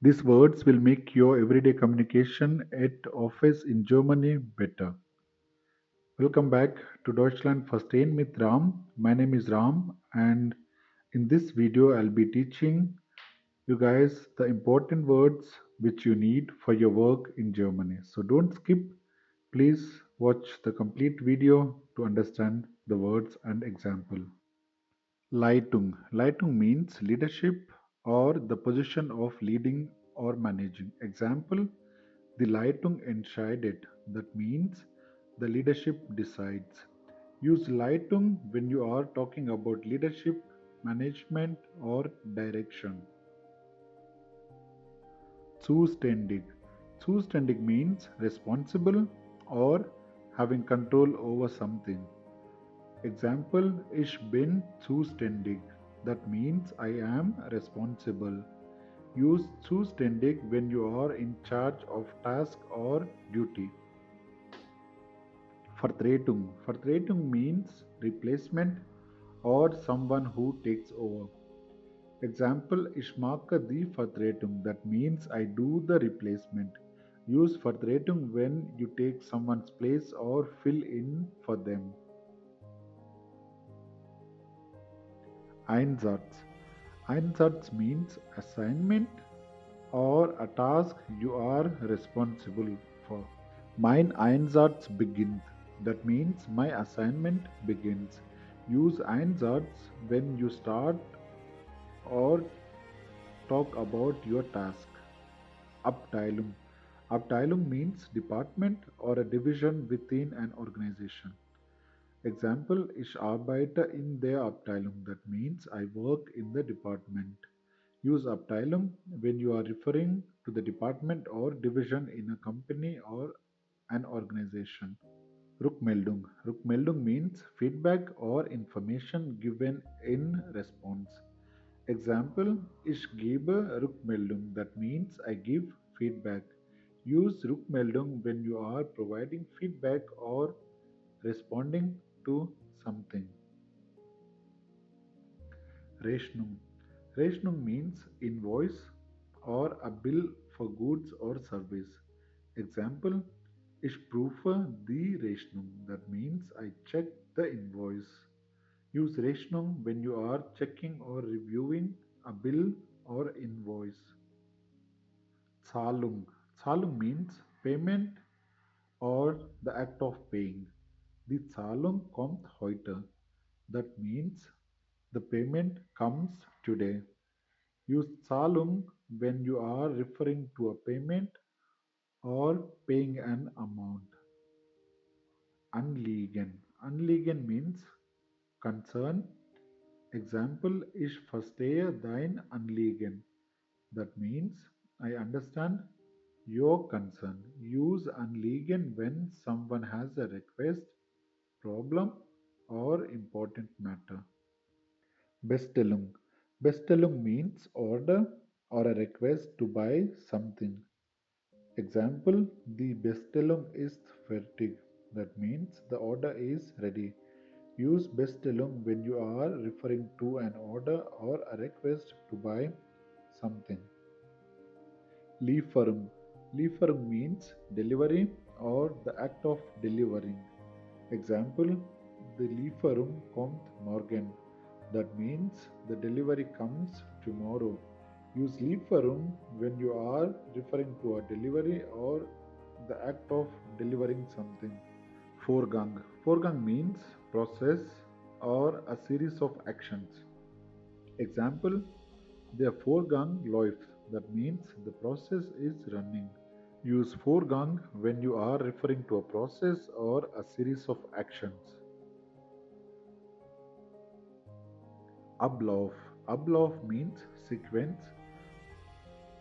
These words will make your everyday communication at office in Germany better. Welcome back to Deutschland Verstehen mit Ram. My name is Ram, and in this video, I'll be teaching you guys the important words which you need for your work in Germany. So don't skip. Please watch the complete video to understand the words and example. Leitung. Leitung means leadership or the position of leading or managing. Example, the Leitung entscheidet. That means the leadership decides. Use Leitung when you are talking about leadership, management, or direction. Zuständig. Zuständig means responsible or having control over something. Example, ich bin zuständig. That means I am responsible. Use zuständig when you are in charge of task or duty. Vertretung. Vertretung means replacement or someone who takes over. Example, ich mache die Vertretung. That means I do the replacement. Use Vertretung when you take someone's place or fill in for them. Einsatz. Einsatz means assignment or a task you are responsible for. Mein Einsatz beginnt. That means my assignment begins. Use Einsatz when you start or talk about your task. Abteilung. Abteilung means department or a division within an organization. Example, ich arbeite in der Abteilung. That means I work in the department. Use Abteilung when you are referring to the department or division in a company or an organization. Rückmeldung. Rückmeldung means feedback or information given in response. Example, ich gebe Rückmeldung. That means I give feedback. Use Rückmeldung when you are providing feedback or responding to something. Rechnung. Rechnung means invoice or a bill for goods or service. Example, ich prüfe die Rechnung. That means I check the invoice. Use Rechnung when you are checking or reviewing a bill or invoice. Zahlung. Zahlung means payment or the act of paying. Die Zahlung kommt heute. That means the payment comes today. Use Zahlung when you are referring to a payment or paying an amount. Anliegen. Anliegen means concern. Example, ich verstehe dein Anliegen. That means I understand your concern. Use Anliegen when someone has a request, problem, or important matter. Bestellung. Bestellung means order or a request to buy something. Example, the Bestellung ist fertig. That means the order is ready. Use Bestellung when you are referring to an order or a request to buy something. Lieferung. Lieferung means delivery or the act of delivering. Example, the Lieferung kommt morgen. That means the delivery comes tomorrow. Use Lieferung when you are referring to a delivery or the act of delivering something. Vorgang. Vorgang means process or a series of actions. Example, der Vorgang läuft. That means the process is running. Use Vorgang when you are referring to a process or a series of actions. Ablauf. Ablauf means sequence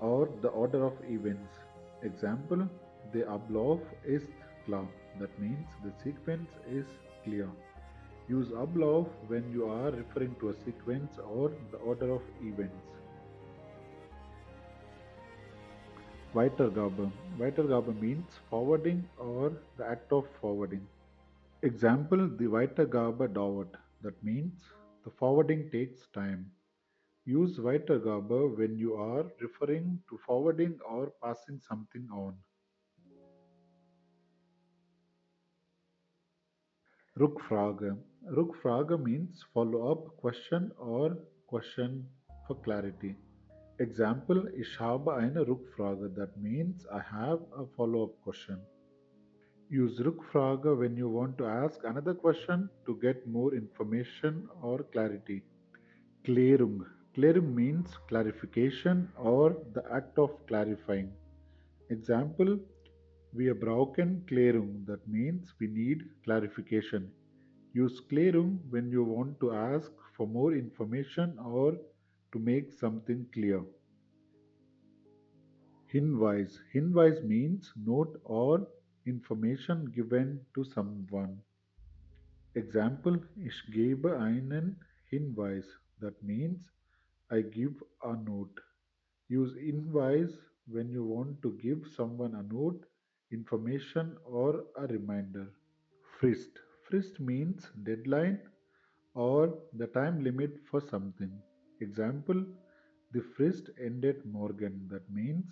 or the order of events. Example, the Ablauf ist klar. That means the sequence is clear. Use Ablauf when you are referring to a sequence or the order of events. Weitergabe. Weitergabe means forwarding or the act of forwarding. Example, the Weitergabe dauert. That means the forwarding takes time. Use Weitergabe when you are referring to forwarding or passing something on. Rückfrage. Rückfrage means follow-up question or question for clarity. Example, ich habe eine Rückfrage. That means I have a follow-up question. Use Rückfrage when you want to ask another question to get more information or clarity. Klärung. Klärung means clarification or the act of clarifying. Example, wir brauchen Klärung. That means we need clarification. Use Klärung when you want to ask for more information or to make something clear. Hinweis. Hinweis means note or information given to someone. Example, ich gebe einen Hinweis. That means I give a note. Use Hinweis when you want to give someone a note, information, or a reminder. Frist. Frist means deadline or the time limit for something. Example, the frist ended morgen. That means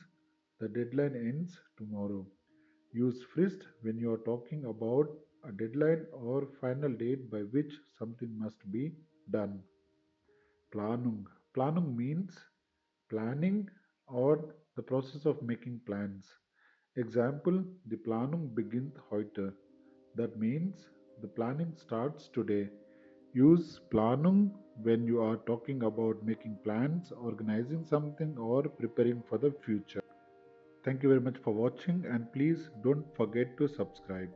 the deadline ends tomorrow. Use frist when you are talking about a deadline or final date by which something must be done. Planung. Planung means planning or the process of making plans. Example, the Planung beginnt heute. That means the planning starts today. Use Planung when you are talking about making plans, organizing something, or preparing for the future. Thank you very much for watching, and please don't forget to subscribe.